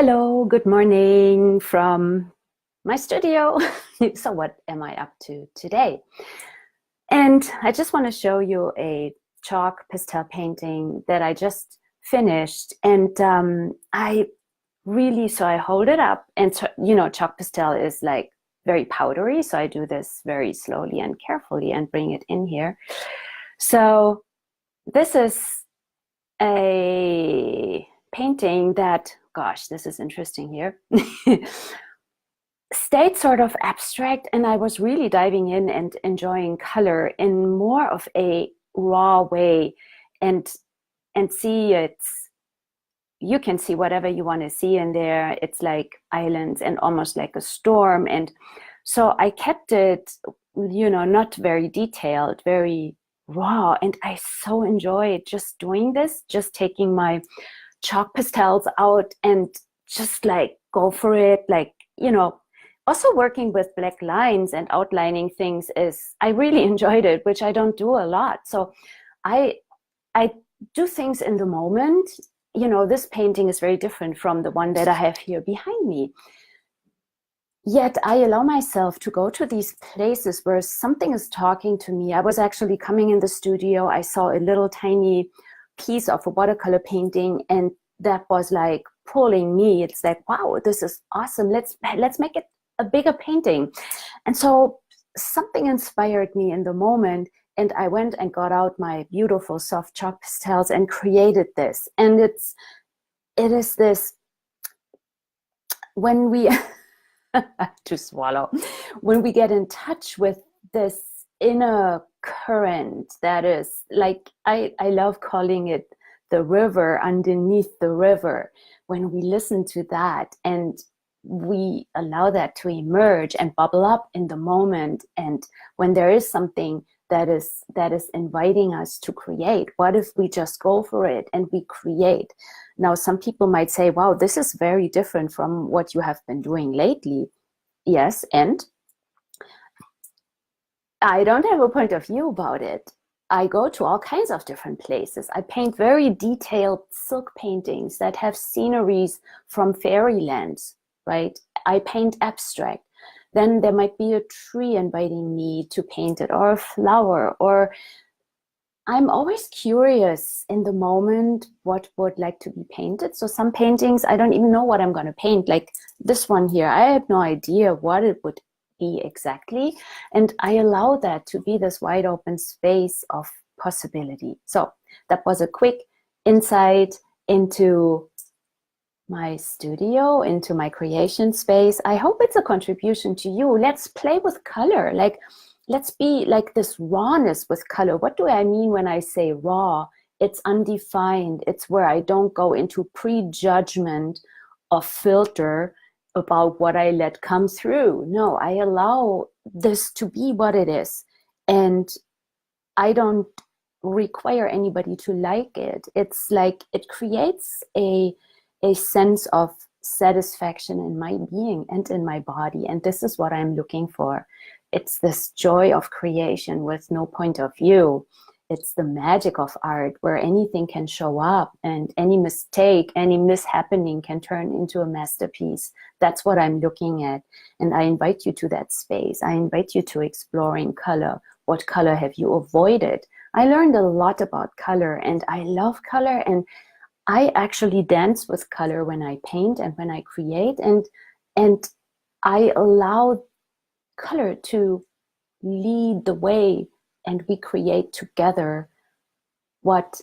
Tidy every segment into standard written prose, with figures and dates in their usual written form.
Hello, good morning from my studio. So what am I up to today? And I just want to show you a chalk pastel painting that I just finished. And so I hold it up and, chalk pastel is like very powdery. So I do this very slowly and carefully and bring it in here. So this is a painting that, gosh, this is interesting here, stayed sort of abstract, and I was really diving in and enjoying color in more of a raw way, and see you can see whatever you want to see in there. It's like islands and almost like a storm. And so I kept it, not very detailed, very raw. And I so enjoyed just doing this, just taking my chalk pastels out and just like go for it. Like, also working with black lines and outlining things I really enjoyed it, which I don't do a lot. So I do things in the moment. This painting is very different from the one that I have here behind me. Yet I allow myself to go to these places where something is talking to me. I was actually coming in the studio. I saw a little tiny piece of a watercolor painting, and that was like pulling me. It's like, wow, this is awesome. Let's make it a bigger painting. And so something inspired me in the moment, and I went and got out my beautiful soft chalk pastels and created this. And it is this, when we to swallow, when we get in touch with this inner current that is like, I love calling it the river underneath the river. When we listen to that and we allow that to emerge and bubble up in the moment, and when there is something that is inviting us to create, what if we just go for it and we create? Now, some people might say, wow, this is very different from what you have been doing lately. Yes, and I don't have a point of view about it. I go to all kinds of different places. I paint very detailed silk paintings that have sceneries from fairylands, right? I paint abstract. Then there might be a tree inviting me to paint it, or a flower, or I'm always curious in the moment what would like to be painted. So some paintings, I don't even know what I'm going to paint. Like this one here, I have no idea what it would be exactly. And I allow that to be this wide open space of possibility. So that was a quick insight into my studio, into my creation space. I hope it's a contribution to you. Let's play with color. Like, let's be like this rawness with color. What do I mean when I say raw? It's undefined. It's where I don't go into prejudgment or filter about what I let come through. No, I allow this to be what it is. And I don't require anybody to like it. It's like it creates a sense of satisfaction in my being and in my body. And this is what I'm looking for. It's this joy of creation with no point of view. It's the magic of art where anything can show up, and any mistake, any mishappening can turn into a masterpiece. That's what I'm looking at. And I invite you to that space. I invite you to exploring color. What color have you avoided? I learned a lot about color, and I love color, and I actually dance with color when I paint and when I create, and I allow color to lead the way, and we create together what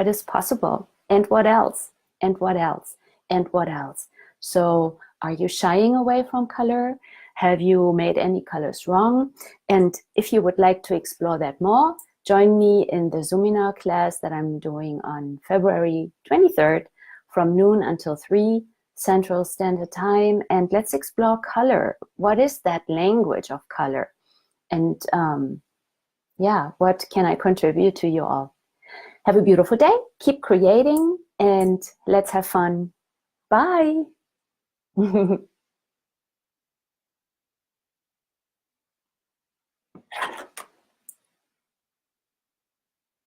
is possible, and what else, and what else, and what else. So are you shying away from color? Have you made any colors wrong? And if you would like to explore that more, join me in the Zoominar class that I'm doing on February 23rd from noon until 3 Central Standard Time. And let's explore color. What is that language of color? And what can I contribute to you all? Have a beautiful day. Keep creating, and let's have fun. Bye.